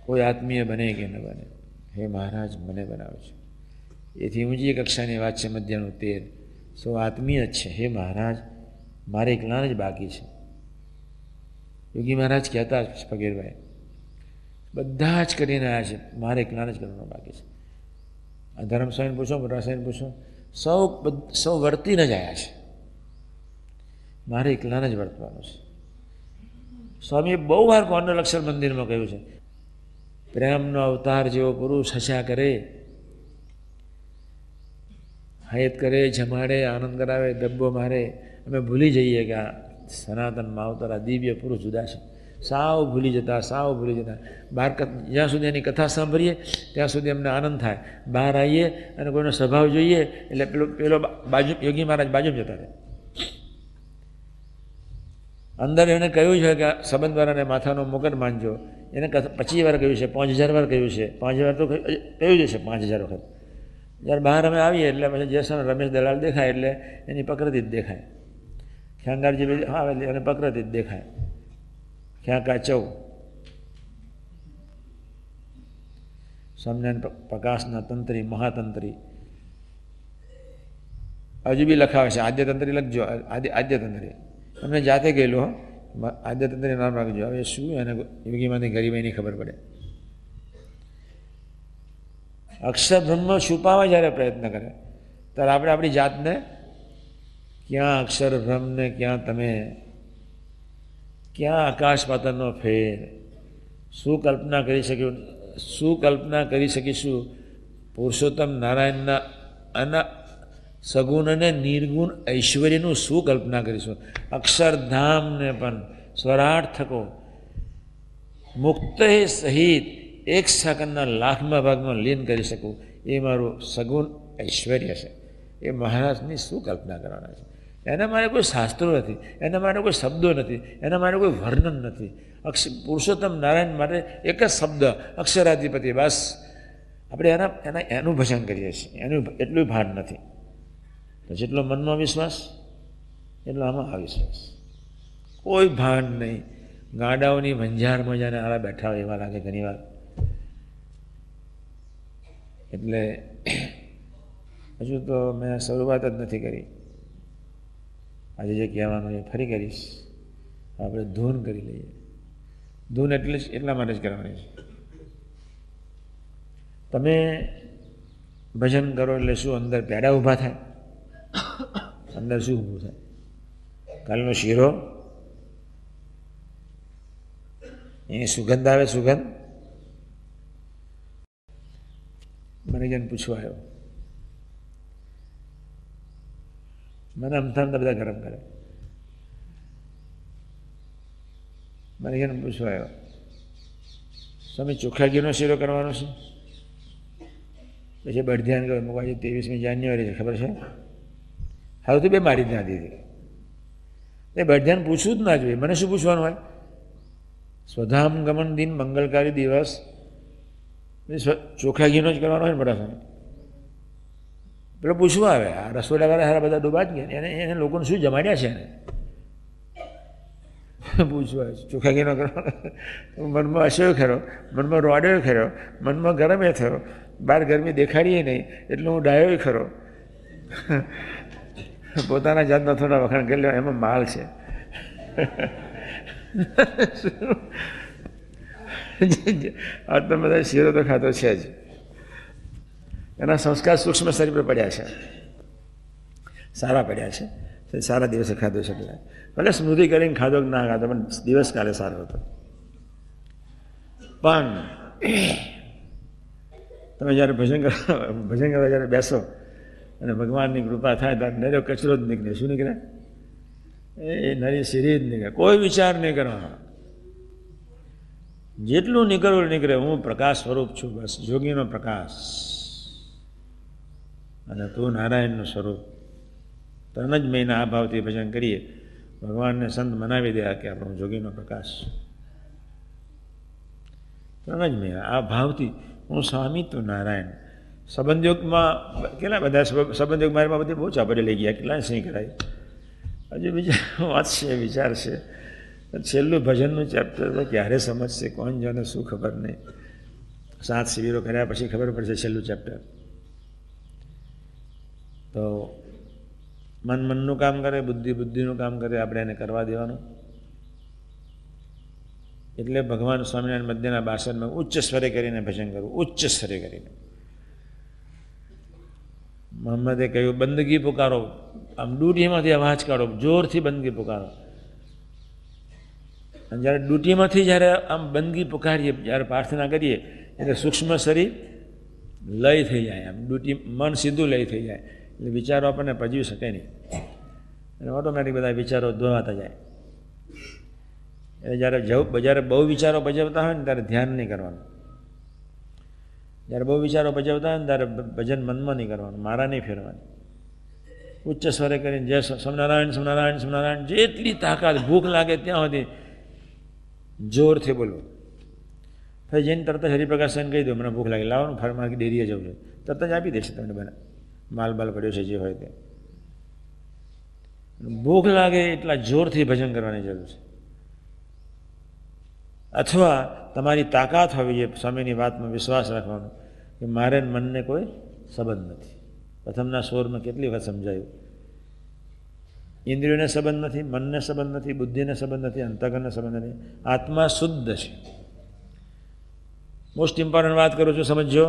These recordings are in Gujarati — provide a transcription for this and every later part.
કોઈ આત્મીય બને કે ન બને, હે મહારાજ મને બનાવે છે. એથી ઊંચી કક્ષાની વાત છે મધ્યનું 13. સૌ આત્મીય જ છે. હે મહારાજ મારે એકલાને જ બાકી છે. યોગી મહારાજ કહેતા ફકીરભાઈ બધા જ કરીને આવ્યા છે, મારે એકલાને જ કરવાનું બાકી છે. આ ધર્મસ્વામીને પૂછો, મોટાસ્વામીને પૂછો, સૌ વર્તીને જ આવ્યા છે, મારે એકલાને જ વર્તવાનું છે. સ્વામીએ બહુ વાર કોર્નર અક્ષર મંદિરમાં કહ્યું છે, પ્રેમનો અવતાર જેવો પુરુષ હસ્યા કરે, હયત કરે, જમાડે, આનંદ કરાવે, ડબ્બો મારે, અમે ભૂલી જઈએ કે આ સનાતન માવતર આ દિવ્ય પુરુષ જુદા છે. સાવ ભૂલી જતા. બહાર જ્યાં સુધી એની કથા સાંભળીએ ત્યાં સુધી અમને આનંદ થાય. બહાર આવીએ અને કોઈનો સ્વભાવ જોઈએ એટલે પેલો બાજુ યોગી મહારાજ બાજુમાં જતા રહે. અંદર એને કહ્યું છે કે સંબંધવાળાને માથાનો મુકટ માંડજો, એને 25 વાર કહ્યું છે, 5000 વાર કહ્યું છે, 5000 તો કહ્યું જ છે, 5000 વખત. જ્યારે બહાર અમે આવીએ એટલે પછી જેસન રમેશ દલાલ દેખાય એટલે એની પ્રકૃતિ જ દેખાય. ખ્યાંગારજી આવે એટલે એને પ્રકૃતિ જ દેખાય. ખ્યાંકા ચૌ સ્વામિનારાયણ પ્રકાશના તંત્રી, મહાતંત્રી હજુ બી લખાવે છે. આદ્યતંત્રી લખજો, આદ્યતંત્રી તમને જાતે ગયેલો હો, આદ્યતંત્રી નામ રાખજો. હવે શું એને યોગીમાંથી ગરીબાઈની ખબર પડે. અક્ષર બ્રહ્મ છુપાવવા જ્યારે પ્રયત્ન કરે ત્યારે આપણે આપણી જાતને ક્યાં અક્ષર બ્રહ્મને ક્યાં તમે, ક્યાં આકાશ પાતાળનો ફેર, શું કલ્પના કરી શકીશું પુરુષોત્તમ નારાયણના સગુણ અને નિર્ગુણ ઐશ્વર્યનું શું કલ્પના કરીશું. અક્ષરધામને પણ સ્વરાર્થકો મુક્ત સહિત 1 સેકન્ડના લાખમાં ભાગમાં લીન કરી શકું એ મારું સગુણ ઐશ્વર્ય છે. એ મહારાજની શું કલ્પના કરવાના છે. એના માટે કોઈ શાસ્ત્રો નથી, એના માટે કોઈ શબ્દો નથી, એના માટે કોઈ વર્ણન નથી. પુરુષોત્તમ નારાયણ માટે એક જ શબ્દ અક્ષરાધિપતિ, બસ. આપણે એનું ભજન કરીએ છીએ, એનું એટલું ભાન નથી. તો જેટલો મનમાં વિશ્વાસ એટલો આમાં અવિશ્વાસ. કોઈ ભાન નહીં. ગાડાઓની મંજારમાં જાણે આલા બેઠા હોય એવા લાગે ઘણી વાર. એટલે હજુ તો મેં શરૂઆત જ નથી કરી. આજે જે કહેવાનું એ ફરી કરીશ. આપણે ધૂન કરી લઈએ. ધૂન એટલા માટે જ કરવાની છે. તમે ભજન કરો એટલે શું અંદર પેડા ઊભા થાય? અંદર શું ઊભું થાય? કાલનો શીરો, એની સુગંધ આવે. સુગંધ મને જેને પૂછવા આવ્યો, મને અમથામતા બધા ગરમ કરે. મને જેને પૂછવા આવ્યો, સ્વામી ચોખ્ખા ઘીનો શીરો કરવાનો છે? પછી બળધ્યાન કર્યો. મૂકવા 23મી જાન્યુઆરી છે, ખબર છે? હવે તો બે મારી જ ના દીધી. એ બળધ્યાન પૂછવું જ ના જોઈએ. મને શું પૂછવાનું હોય? સ્વધામ ગમન દિન, મંગલકારી દિવસ, ચોખ્ખા ઘીનો જ કરવાનો હોય ને બધા. પેલો પૂછવા આવે, આ રસોડાવાળા સારા બધા ડૂબા જ ગયા, એને લોકોને શું જમાડ્યા છે? એને પૂછવા ચોખ્ખા ઘીનો કરવાનો. મનમાં હસ્યો ખરો, મનમાં રોડ્યો ખરો, મનમાં ગરમે થયો. બહાર ગરમી દેખાડીએ નહીં એટલે હું ડાયો ખરો. પોતાના જાતના થોડા વખાણ કરી લેવા, એમાં માલ છે. આ તો બધા શીરો તો ખાતો છે જ. એના સંસ્કાર સૂક્ષ્મ શરીર પર પડ્યા છે, સારા પડ્યા છે. સારા દિવસે ખાધો છે બધા. ભલે સ્મૃતિ કરીને ખાધો કે ના ખાધો, પણ દિવસ કાલે સારો હતો. પણ તમે જ્યારે ભજન કરવા જ્યારે બેસો અને ભગવાનની કૃપા થાય ત્યારે નર્યો કચરો જ નીકળે. શું નીકળે? એ નરી સીરી જ નીકળે. કોઈ વિચાર નહીં કરવાનો. જેટલું નીકળવું નીકળે. હું પ્રકાશ સ્વરૂપ છું, બસ. જોગીનો પ્રકાશ અને તું નારાયણનું સ્વરૂપ. 3 જ મહિના આ ભાવથી ભજન કરીએ. ભગવાનને સંત મનાવી દે કે આપણો જોગીનો પ્રકાશ. 3 જ મહિના આ ભાવથી હું સ્વામી, તું નારાયણ. સંબંધયોગમાં કેટલા બધા સંબંધયોગ મારીમાં બધી બહુ ચાપડી લઈ ગયા. કેટલા સિંહ કરાય. હજુ બીજા વાત છે, વિચાર છે. છેલ્લું ભજનનું ચેપ્ટર તો ક્યારે સમજશે કોણ જાણે, શું ખબર નહીં. 7 શિબિરો કર્યા પછી ખબર પડશે છેલ્લું ચેપ્ટર. તો મન મનનું કામ કરે, બુદ્ધિ બુદ્ધિનું કામ કરે, આપણે એને કરવા દેવાનું. એટલે ભગવાન સ્વામિનારાયણ મધ્યના 62માં ઉચ્ચ સ્વરે કરીને ભજન કરવું, ઉચ્ચ સ્વરે કરીને. મોહમ્મદે કહ્યું બંદગી પુકારો, આમ ડૂટીમાંથી અવાજ કાઢો, જોરથી બંદગી પુકારો. અને જ્યારે ડૂટીમાંથી જ્યારે આમ બંદગી પુકારીએ, જ્યારે પ્રાર્થના કરીએ એટલે સૂક્ષ્મ શરીર લય થઈ જાય, આમ ડૂટી મન સીધું લય થઈ જાય, એટલે વિચારો આપણને પજવી શકે નહીં, અને ઓટોમેટિક બધા વિચારો દોરાતા જાય. એટલે જ્યારે બહુ વિચારો ભજવતા હોય ને ત્યારે ધ્યાન નહીં કરવાનું. જ્યારે બહુ વિચારો ભજવતા હોય ને ત્યારે ભજન મનમાં નહીં કરવાનું, મારા નહીં ફેરવાની. ઉચ્ચ સ્વરે કરીને જય સ્વામિનારાયણ સ્વામિનારાયણ સ્વામિનારાયણ, જેટલી તાકાત, ભૂખ લાગે ત્યાં સુધી જોરથી બોલવું. પછી જઈને તરત જ હરિપ્રકાશ કહી દો મને ભૂખ લાગી, લાવવાનું ફાર્માકી ડેરીએ જવું છે, તરત જ આપી દેશે તમને બને માલ બાલ પડ્યો છે જે હોય તે. ભૂખ લાગે એટલા જોરથી ભજન કરવાની જરૂર છે. અથવા તમારી તાકાત હોવી જોઈએ સ્વામીની વાતમાં વિશ્વાસ રાખવાનો કે મારે મનને કોઈ સંબંધ નથી. પ્રથમના સ્વરમાં કેટલી વખત સમજાયું, ઇન્દ્રિયોને સંબંધ નથી, મનને સંબંધ નથી, બુદ્ધિને સંબંધ નથી, અંતઃકરણને સંબંધ નથી. આત્મા શુદ્ધ છે. મોસ્ટ ઇમ્પોર્ટન્ટ વાત કરું છું, સમજો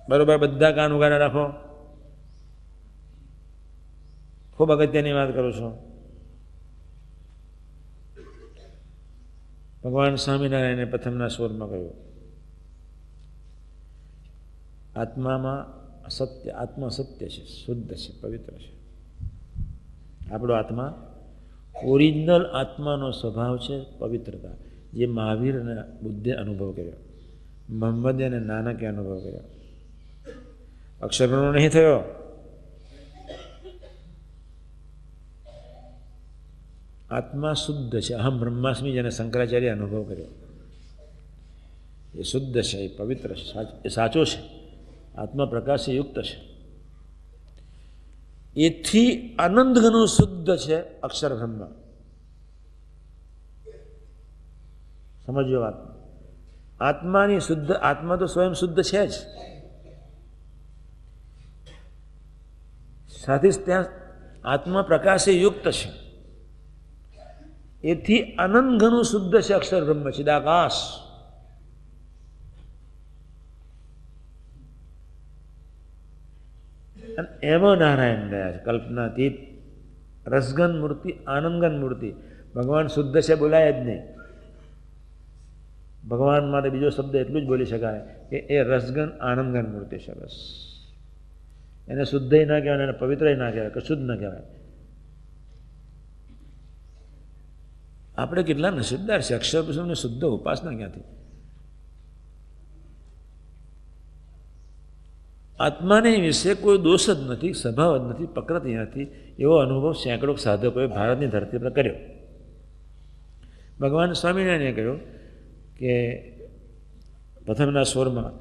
બરોબર. બધા કાન ઉગાડા રાખો, ખૂબ અગત્યની વાત કરું છું. ભગવાન સ્વામિનારાયણે પ્રથમના સ્વરમાં કહ્યું આત્મામાં સત્ય, આત્મા સત્ય છે, શુદ્ધ છે, પવિત્ર છે. આપણો આત્મા ઓરિજિનલ આત્માનો સ્વભાવ છે પવિત્રતા, જે મહાવીર અને બુદ્ધે અનુભવ કર્યો, મોહમ્મદે અને નાનકે અનુભવ કર્યો. અક્ષરબ્રહ્મ નહીં થયો. આત્મા શુદ્ધ છે. અહમ બ્રહ્માસ્મિ જેને શંકરાચાર્ય અનુભવ કર્યો, એ શુદ્ધ છે, એ પવિત્ર છે, એ સાચો છે, આત્મા પ્રકાશથી યુક્ત છે. એથી આનંદ ઘણું શુદ્ધ છે અક્ષર બ્રહ્મ. સમજો વાત. આત્માની શુદ્ધ, આત્મા તો સ્વયં શુદ્ધ છે જ, સાથે ત્યાં આત્મા પ્રકાશે યુક્ત છે. એથી અનંત ઘણું શુદ્ધ છે અક્ષર બ્રહ્મ, ચિદાકાશ. અને એમાં નારાયણ ગયા છે, કલ્પનાતીત, રસગન મૂર્તિ, આનંદગન મૂર્તિ. ભગવાન શુદ્ધ છે બોલાય જ નહીં. ભગવાન માટે બીજો શબ્દ એટલું જ બોલી શકાય કે એ રસગન આનંદગન મૂર્તિ છે, બસ. એને શુદ્ધય ના કહેવાય, એને પવિત્રય ના કહેવાય, કશું જ ના કહેવાય. આપણે કેટલા નસીબદાર છે, અક્ષર પુરુષોની શુદ્ધ ઉપાસના ક્યાંથી. આત્માને વિશે કોઈ દોષ જ નથી, સ્વભાવ જ નથી, પ્રકૃતિ નથી. એવો અનુભવ સેંકડો સાધકોએ ભારતની ધરતી પર કર્યો. ભગવાન સ્વામિનારાયણે કહ્યું કે પ્રથમના સ્વરમાં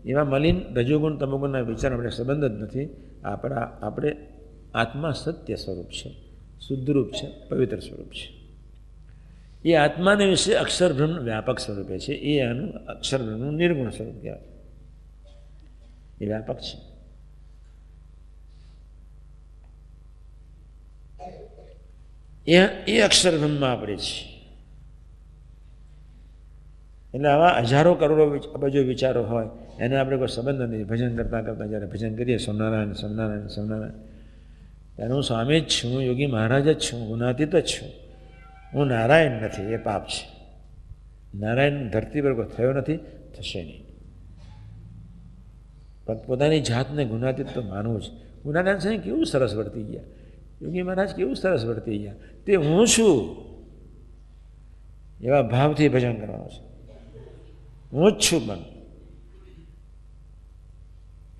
એવા મલિન રજોગુણ તમોગુણના વિચાર આપણે સંબંધ જ નથી. આપણે આત્મા સત્ય સ્વરૂપ છે, શુદ્ધરૂપ છે, પવિત્ર સ્વરૂપ છે. એ આત્માને વિશે અક્ષરબ્રહ્મ વ્યાપક સ્વરૂપે છે. એ આનું અક્ષરબ્રહ્મનું નિર્ગુણ સ્વરૂપ કહેવાય. એ વ્યાપક છે. એ અક્ષરબ્રહ્મમાં આપણે છીએ. એટલે આવા હજારો કરોડો અબજો વિચારો હોય, એને આપણે કોઈ સંબંધ નથી. ભજન કરતાં કરતાં જ્યારે ભજન કરીએ સ્વામિનારાયણ સ્વામિનારાયણ સ્વામિનારાયણ, ત્યારે હું સ્વામી જ છું, હું યોગી મહારાજ જ છું, ગુણાતીત જ છું. હું નારાયણ નથી, એ પાપ છે. નારાયણ ધરતી પર કોઈ થયો નથી, થશે નહીં. પણ પોતાની જાતને ગુણાતીત તો માનવું જ. ગુણાતીત છે કેવું સરસ વર્તી ગયા, યોગી મહારાજ કેવું સરસ વર્તી ગયા. તે હું છું એવા ભાવથી ભજન કરવાનું છે. હું જ છું પણ.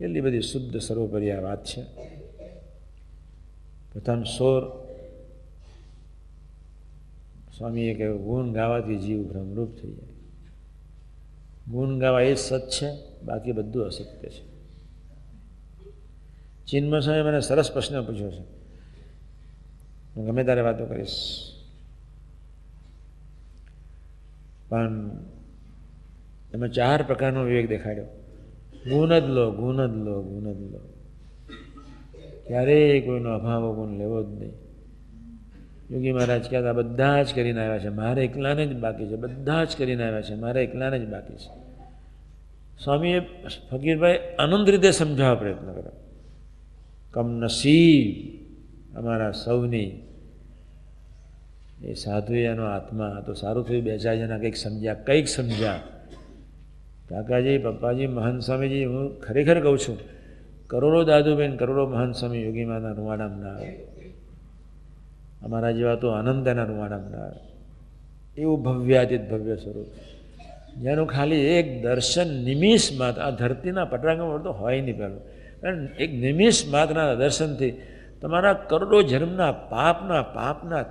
એટલી બધી શુદ્ધ સર્વોપરી આ વાત છે. પ્રથમ સોર સ્વામીએ કહ્યું ગુણ ગાવાથી જીવ ભ્રમરૂપ થઈ જાય. ગુણ ગાવા એ સત છે, બાકી બધું અસત્ય છે. ચિન્મય સ્વામી મને સરસ પ્રશ્ન પૂછ્યો છે, હું ગમે ત્યારે વાતો કરીશ. પણ એમાં 4 પ્રકારનો વિવેક દેખાડ્યો. ગુણ જ લો, ગુણ જ લો, ગુણ જ લો. ક્યારેય કોઈનો અભાવ ગુણ લેવો જ નહીં. યોગી મહારાજ કહેતા બધા જ કરીને આવ્યા છે, મારે એકલાને જ બાકી છે, બધા જ કરીને આવ્યા છે, મારે એકલાને જ બાકી છે. સ્વામીએ ફકીરભાઈ આનંદ રીતે સમજાવવા પ્રયત્ન કર્યો. કમનસીબ અમારા સૌની એ સાધુએ એનો આત્મા તો સારું થયું, 2-4 જણા કંઈક સમજ્યા. કાકાજી, પપ્પાજી, મહંત સ્વામીજી, હું ખરેખર કહું છું, કરોડો દાદુબેન, કરોડો મહંત સ્વામી યોગીમાના રૂવાડામાં ના આવે. અમારા જેવા તો અનંતના રૂવાડામાં ના આવે. એવું ભવ્યાતીત ભવ્ય સ્વરૂપ, જેનું ખાલી એક દર્શન નિમિષ માત્ર આ ધરતીના પટરાંગણ તો હોય નહીં પહેલું, કારણ એક નિમિષ માત્રના દર્શનથી તમારા કરોડો જન્મના પાપના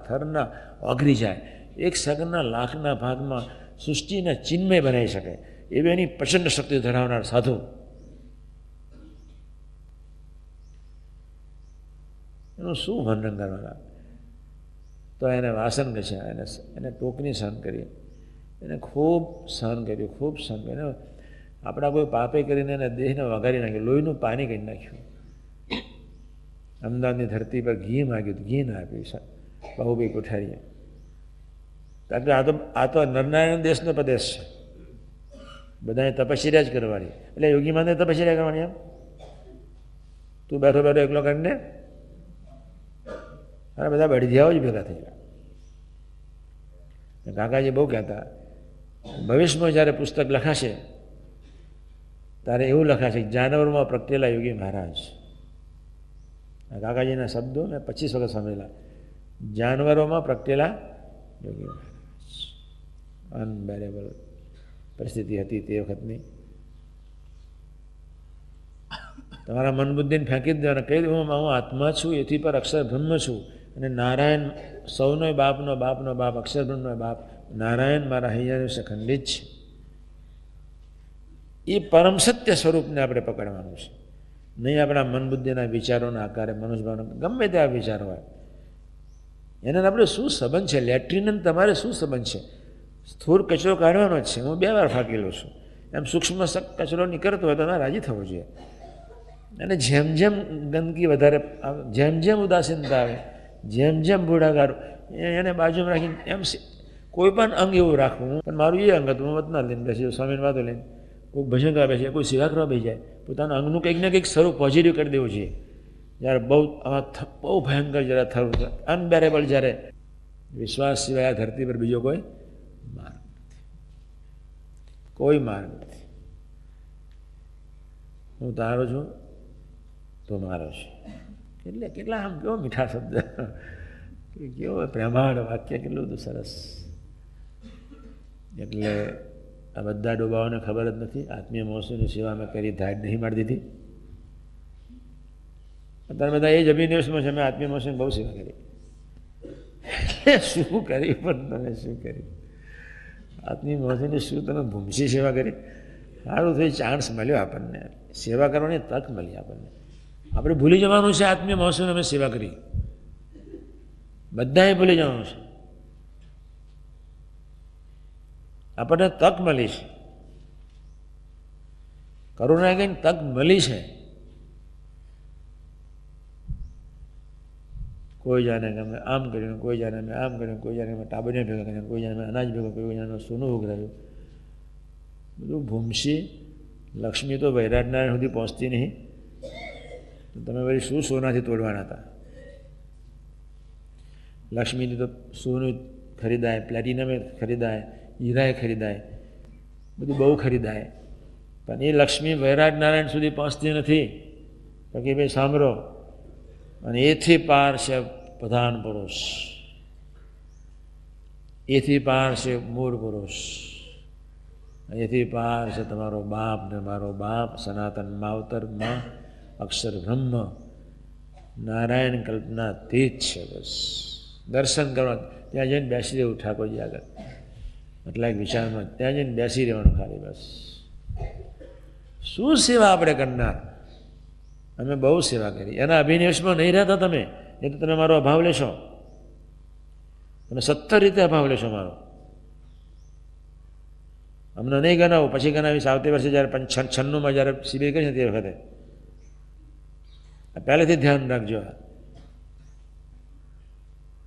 થરના ઓગળી જાય. એક સેકન્ડના લાખના ભાગમાં સૃષ્ટિને ચિન્મય બનાવી શકે એવી એની પ્રચંડ શક્તિ ધરાવનાર સાધુ. એનું શું વર્ણન કરવાના. તો એને વાસન ઘસ્યા, એને ટોકની સહન કરી, એને ખૂબ સહન કર્યું, ખૂબ સહન કર્યું. આપણા કોઈ પાપે કરીને એને દેહને વગાડી નાખ્યું, લોહીનું પાણી કરી નાખ્યું. અમદાવાદની ધરતી પર ઘી માગ્યું, ઘી ના આપ્યું બાહુભાઈ કોઠારીએ. કારણ કે આ તો નરનારાયણ દેશનો પ્રદેશ છે, બધાએ તપશ્ચર્યા જ કરવાની. એટલે યોગી માને તપશ્ચર્યા કરવાની. એમ તું બેઠો બેઠો એકલો કરીને અરે બધા બળદિયાઓ જ ભેગા થઈ ગયા. કાકાજી બહુ કહેતા, ભવિષ્યમાં જ્યારે પુસ્તક લખાશે ત્યારે એવું લખાશે કે જાનવરમાં પ્રગટેલા યોગી મહારાજ. કાકાજીના શબ્દો મેં 25 વખત સાંભળેલા, જાનવરોમાં પ્રગટેલા યોગી મહારાજ. અનબેરેબલ પરિસ્થિતિ હતી તે વખતની. તમારા મન બુદ્ધિને ફેંકી જ દેવાના, કહી દઉં હું આત્મા છું, એથી પર અક્ષર બ્રહ્મ છું, અને નારાયણ સૌનો બાપનો બાપ, અક્ષર બ્રહ્મનો બાપ નારાયણ મારા હૈયાનું છે, ખંડિત છે. એ પરમ સત્ય સ્વરૂપને આપણે પકડવાનું છે, નહીં આપણા મન બુદ્ધિના વિચારોના આકારે, મનુષ્યભાવના ગમે તેવા વિચારો હોય એને આપણે શું સંબંધ છે. લેટ્રિન તમારે શું સંબંધ છે? સ્થૂળ કચરો કાઢવાનો જ છે, હું 2 વાર ફાંકી લઉં છું. એમ સૂક્ષ્મ કચરો નીકળતો હોય તો એમાં રાજી થવો જોઈએ. અને જેમ જેમ ગંદકી વધારે, જેમ જેમ ઉદાસીનતા આવે, જેમ જેમ બુઢાગાર, એને બાજુમાં રાખીને એમ કોઈ પણ અંગ એવું રાખવું. પણ મારું એ અંગ હતું, હું વતના લઈને બેસી સ્વામીની વાતો લઈને, કોઈ ભજન કરવા બેસી, કોઈ સેવા કરવા બેસી જાય, પોતાના અંગનું કંઈક ને કંઈક સ્વરૂપ પોઝિટિવ કરી દેવું જોઈએ. જ્યારે બહુ ભયંકર જ્યારે થવું, અનબેરેબલ, જ્યારે વિશ્વાસ સિવાય આ ધરતી પર બીજો કોઈ માર્ગ નથી, કોઈ માર્ગ નથી. હું તારો છું તો મારો છે. એટલે કેટલા આમ કેવો મીઠા શબ્દ, કેવો પ્રેમાળ વાક્ય, કેટલું બધું સરસ. એટલે આ બધા ડોબાઓને ખબર જ નથી આત્મીય મહોત્સવની સેવા મેં કરી, ધાડ નહીં મારી દીધી. અત્યારે બધા એ જ અભિનિવેશમાં છે, મેં આત્મીય મહોત્સવની બહુ સેવા કરી. શું કરી પણ તમે શું કરી? આત્મીય મહોત્સવની શું તમે ભૂમસી સેવા કરી? સારું થઈ, ચાન્સ મળ્યો આપણને, સેવા કરવાની તક મળી આપણને. આપણે ભૂલી જવાનું છે આત્મીય મહોત્સવની અમે સેવા કરી, બધાએ ભૂલી જવાનું છે. આપણને તક મળી છે, કરુણા કઈ તક મળી છે. કોઈ જાણે કે અમે આમ કર્યું, કોઈ જાણે અમે આમ કર્યું, કોઈ જાણે અમે ટાબરિયા ભેગા કર્યા, કોઈ જાણે અનાજ ભેગા કર્યું, કોઈ જાણે સોનું ઉઘરાયું. બધું ભૂમસી. લક્ષ્મી તો વૈરાટનારાયણ સુધી પહોંચતી નહીં, તમે વળી શું સોનાથી તોડવાના હતા? લક્ષ્મીની તો સોનું ખરીદાય, પ્લેટિનમે ખરીદાય, હીરાએ ખરીદાય, બધું બહુ ખરીદાય, પણ એ લક્ષ્મી વૈરાટનારાયણ સુધી પહોંચતી નથી. બાકી ભાઈ સાંભળો, અને એથી પાર છે પ્રધાન પુરુષ, એથી પાર છે મૂળ પુરુષ, એથી પાર છે તમારો બાપ ને મારો બાપ, સનાતન માવતરમાં અક્ષર બ્રહ્મ નારાયણ કલ્પના તીત છે. બસ દર્શન કરવા ત્યાં જઈને બેસી રહેવું ઠાકોરજી આગળ, એટલા એક વિચારમાં ત્યાં જઈને બેસી રહેવાનું ખાલી. બસ શું સેવા આપણે કરનાર? અમે બહુ સેવા કરી. એના અભિનિવેશમાં નહીં રહેતા તમે, એ તો તમે મારો અભાવ લેશો, તમે 70 રીતે અભાવ લેશો મારો. હમણાં નહીં ગણાવું, પછી ગણાવીશ આવતી વર્ષે જ્યારે 96માં જ્યારે શિબિર કરીશ ને તે વખતે. પહેલેથી ધ્યાન રાખજો.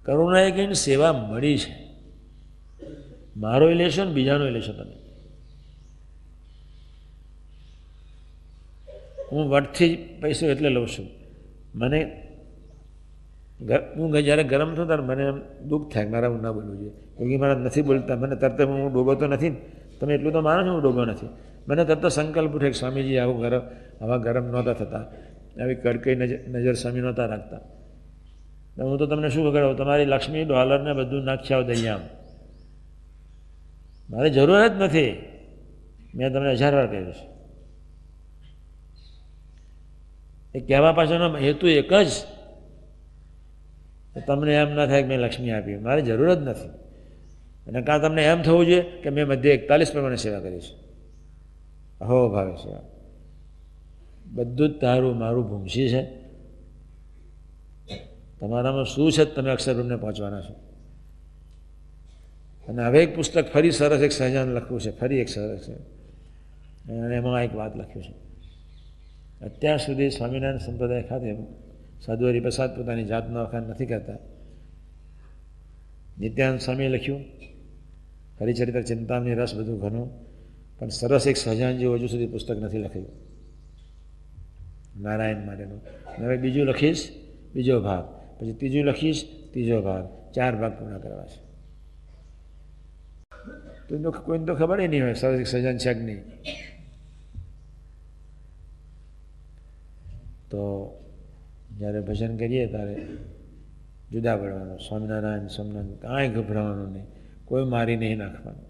કરુણા એ કહીને સેવા મળી છે. મારો લેશો ને બીજાનો લેશો તમે. હું વટથી પૈસો એટલે લઉં છું. મને હું જ્યારે ગરમ થઉં ત્યારે મને એમ દુઃખ થાય મારા હું ના બોલવું જોઈએ, કેમ મારા નથી બોલતા. મને તરત હું ડોબો તો નથી ને, તમે એટલું તો માનો છો હું ડોબો નથી. મને તરત સંકલ્પ ઉઠે કે સ્વામીજી આવા ગરમ નહોતા થતા, આવી કડકઈ નજર સ્વામી નહોતા રાખતા. હું તો તમને શું કરાવું, તમારી લક્ષ્મી ડોલરને બધું નાખી આવ દૈયામ. મારી જરૂર જ નથી. મેં તમને 1000 વાર કહ્યું છે. એ કહેવા પાછળનો હેતુ એક જ, તમને એમ ના થાય કે મેં લક્ષ્મી આપી, મારી જરૂર જ નથી. અને કાં તમને એમ થવું જોઈએ કે મેં મધ્ય 41 પ્રમાણે સેવા કરી છે, અહો ભાવે સેવા. બધું જ તારું મારું ભૂમસી છે. તમારામાં શું છે તમે અક્ષરબ્રહ્મને પહોંચવાના છો. અને હવે એક પુસ્તક ફરી સરસ એક સહજાન લખ્યું છે, ફરી એક સરસ છે, અને એમાં એક વાત લખ્યું છે. અત્યાર સુધી સ્વામિનારાયણ સંપ્રદાય ખાતે સાધુ હરિપ્રસાદ પોતાની જાતનો વખાણ નથી કરતા. નિત્યાનંદ સ્વામીએ લખ્યું, હરિચરિત્ર ચિંતામણી રસ બધું ઘણું, પણ સરસ એક સહજાન જેવું હજુ સુધી પુસ્તક નથી લખ્યું નારાયણ માટેનું. હવે બીજું લખીશ, બીજો ભાગ, પછી ત્રીજું લખીશ, ત્રીજો ભાગ, 4 ભાગ પૂર્ણ કરવા છે. તો કોઈને તો ખબર નહીં હોય સરસ એક સહજાન છે કે નહીં. તો જ્યારે ભજન કરીએ ત્યારે જુદા પડવાનું, સ્વામિનારાયણ કાંઈ ગભરાવાનું નહીં, કોઈ મારી નહીં નાખવાનું.